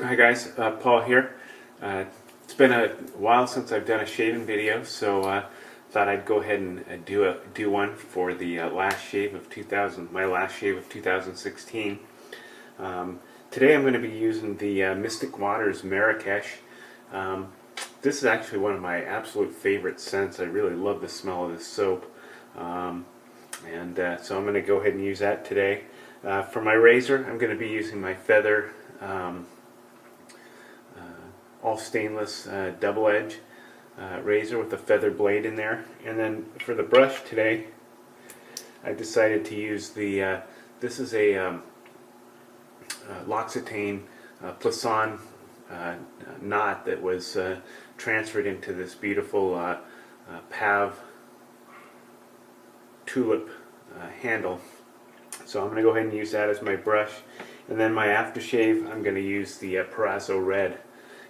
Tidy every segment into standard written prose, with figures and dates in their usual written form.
Hi guys, Paul here. It's been a while since I've done a shaving video, so thought I'd go ahead and do one for the last shave of 2016. Today I'm going to be using the Mystic Waters Marrakech. This is actually one of my absolute favorite scents. I really love the smell of this soap, so I'm going to go ahead and use that today. For my razor, I'm going to be using my Feather all stainless double edge razor with a feather blade in there. And then for the brush today, I decided to use the this is a L'Occitane Plisson knot that was transferred into this beautiful Pav Tulip handle. So I'm going to go ahead and use that as my brush. And then my aftershave, I'm going to use the Proraso Red.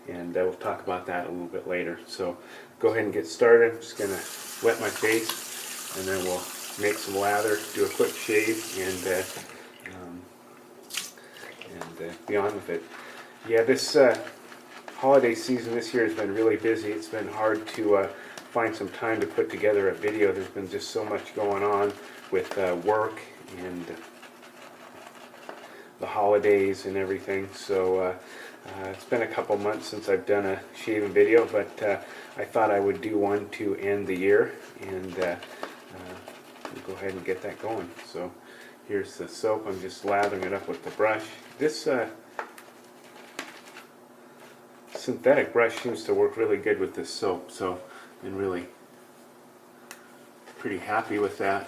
And we'll talk about that a little bit later. So go ahead and get started. I'm just going to wet my face, and then we'll make some lather, do a quick shave, and be on with it. Yeah, this holiday season this year has been really busy. It's been hard to find some time to put together a video. There's been just so much going on with work and the holidays and everything. So it's been a couple months since I've done a shaving video, but I thought I would do one to end the year, and we'll go ahead and get that going. So here's the soap. I'm just lathering it up with the brush. This synthetic brush seems to work really good with this soap, so I'm really pretty happy with that.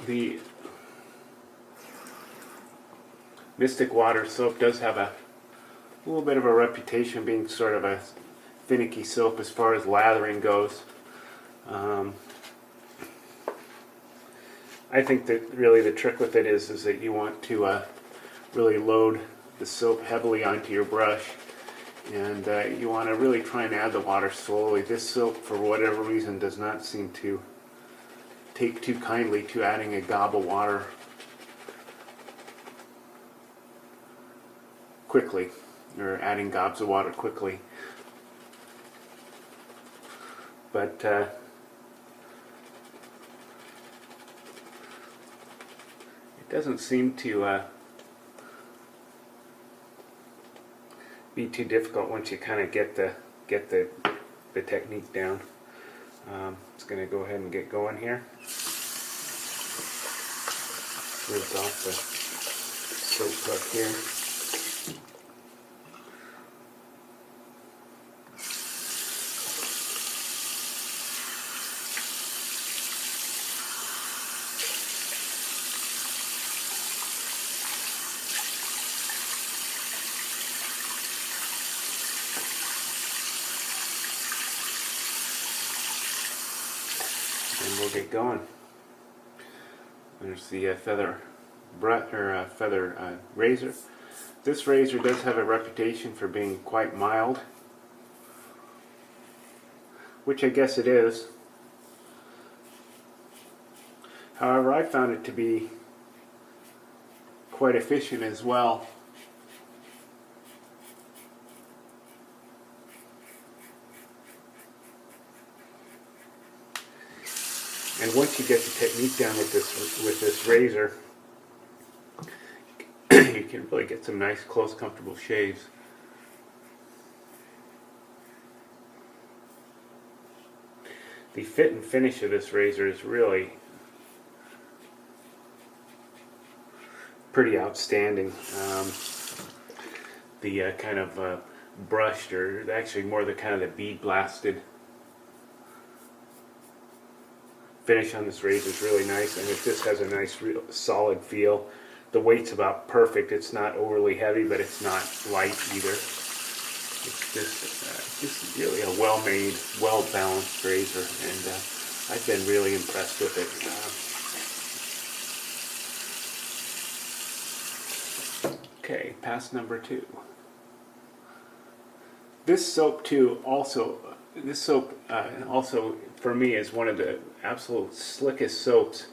The Mystic Water soap does have a little bit of a reputation being sort of a finicky soap as far as lathering goes. I think that really the trick with it is that you want to really load the soap heavily onto your brush, and you want to really try and add the water slowly. This soap, for whatever reason, does not seem to take too kindly to adding a gob of water quickly, or adding gobs of water quickly. But it doesn't seem to be too difficult once you kind of get the technique down. Just going to go ahead and get going here. Rinse off the soap puck here. And we'll get going. There's the feather razor. This razor does have a reputation for being quite mild, which I guess it is. However, I found it to be quite efficient as well. And once you get the technique down with this razor, you can really get some nice, close, comfortable shaves. The fit and finish of this razor is really pretty outstanding. The kind of brushed, or actually more the kind of the bead blasted finish on this razor is really nice, and it just has a nice, real solid feel. The weight's about perfect. It's not overly heavy, but it's not light either. It's just really a well-made, well-balanced razor, and I've been really impressed with it. Okay, pass number 2. This soap too, also, this soap also for me is one of the absolute slickest soaps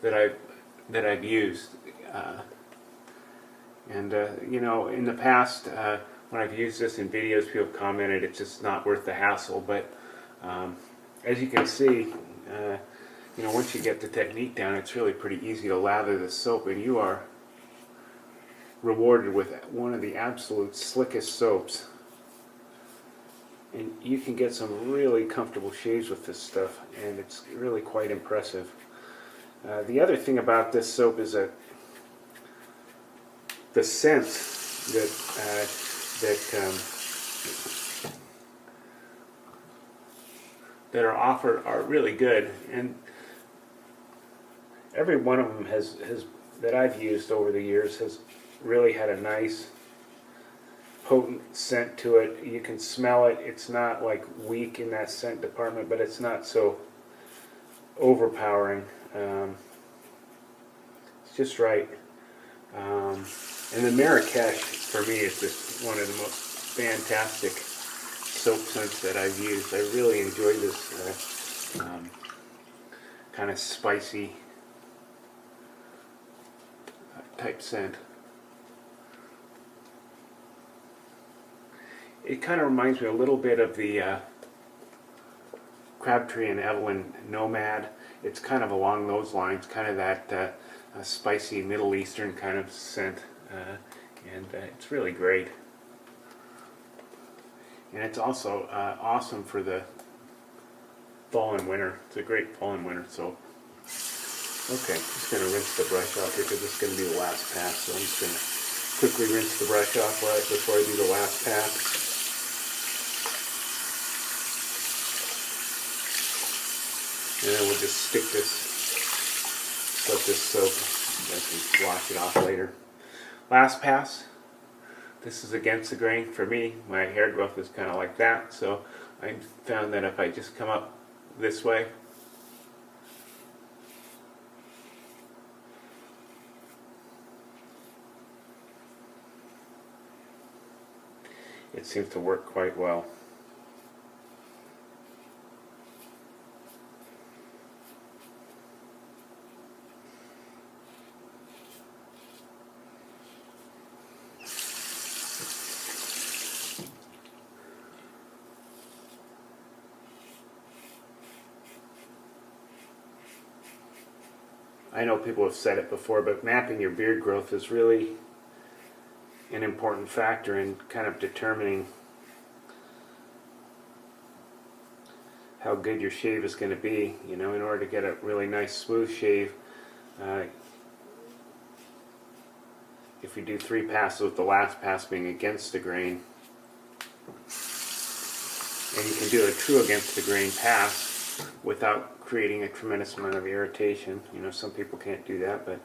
that I've used. You know, in the past, when I've used this in videos, people have commented it's just not worth the hassle. But as you can see, you know, once you get the technique down, it's really pretty easy to lather this soap, and you are rewarded with one of the absolute slickest soaps. And you can get some really comfortable shaves with this stuff, and it's really quite impressive. The other thing about this soap is that the scents that are offered are really good, and every one of them has that I've used over the years has really had a nice potent scent to it. You can smell it. It's not like weak in that scent department, but it's not so overpowering. It's just right. And the Marrakech for me is just one of the most fantastic soap scents that I've used. I really enjoy this kind of spicy type scent. It kind of reminds me a little bit of the Crabtree and Evelyn Nomad. It's kind of along those lines, kind of that spicy Middle Eastern kind of scent, and it's really great. And it's also awesome for the fall and winter. It's a great fall and winter soap. Okay, I'm just going to rinse the brush off here because this is going to be the last pass. So I'm just going to quickly rinse the brush off before I do the last pass. And then we'll just stick this, soak this soap, and can wash it off later. Last pass. This is against the grain. For me, my hair growth is kind of like that, so I found that if I just come up this way, it seems to work quite well. I know people have said it before, but mapping your beard growth is really an important factor in kind of determining how good your shave is going to be. You know, in order to get a really nice smooth shave, if you do 3 passes with the last pass being against the grain, and you can do a true against the grain pass without creating a tremendous amount of irritation. You know, some people can't do that, but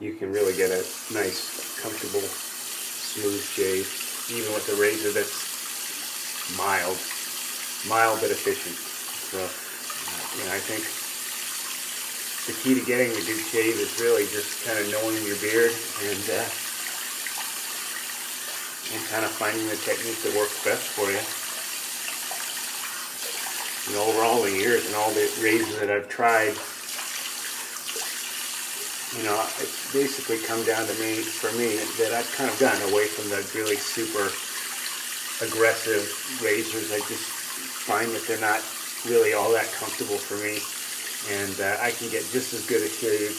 you can really get a nice, comfortable, smooth shave, even with a razor that's mild but efficient. So, you know, I think the key to getting a good shave is really just kind of knowing your beard and kind of finding the technique that works best for you. You know, over all the years and all the razors that I've tried, you know, it's basically come down to for me, that I've kind of gotten away from the really super aggressive razors. I just find that they're not really all that comfortable for me. And I can get just as good a shave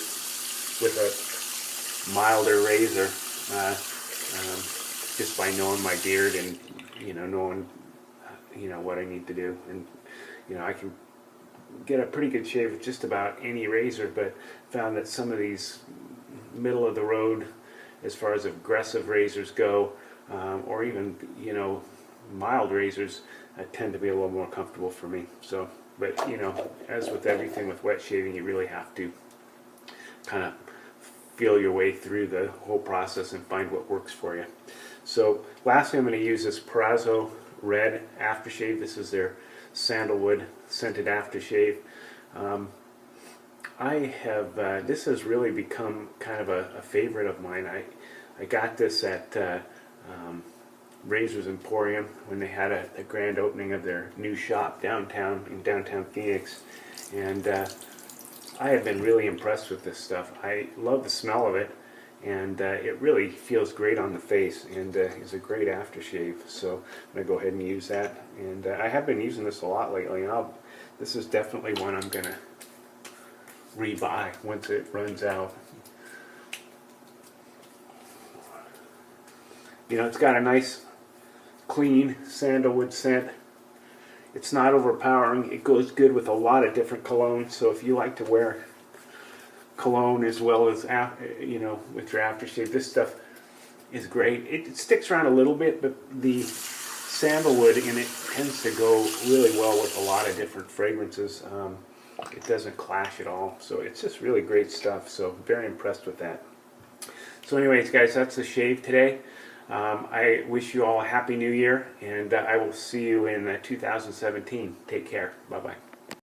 with a milder razor just by knowing my beard and, you know, knowing, you know, what I need to do. And, you know, I can get a pretty good shave with just about any razor, but found that some of these middle of the road, as far as aggressive razors go, or even, you know, mild razors, tend to be a little more comfortable for me. So. But, you know, as with everything with wet shaving, you really have to kind of feel your way through the whole process and find what works for you. So, lastly, I'm going to use this Proraso Red Aftershave. This is their sandalwood scented aftershave. I have, this has really become kind of a favorite of mine. I got this at Razor's Emporium when they had a grand opening of their new shop downtown in downtown Phoenix, and I have been really impressed with this stuff. I love the smell of it, and it really feels great on the face, and is a great aftershave. So I'm going to go ahead and use that, and I have been using this a lot lately, and this is definitely one I'm going to rebuy once it runs out. You know, it's got a nice clean sandalwood scent. It's not overpowering. It goes good with a lot of different colognes. So if you like to wear cologne as well as, you know, with your aftershave, this stuff is great. It sticks around a little bit, but the sandalwood in it tends to go really well with a lot of different fragrances. It doesn't clash at all. So it's just really great stuff. So very impressed with that. So anyways, guys, that's the shave today. I wish you all a happy new year, and I will see you in 2017. Take care. Bye-bye.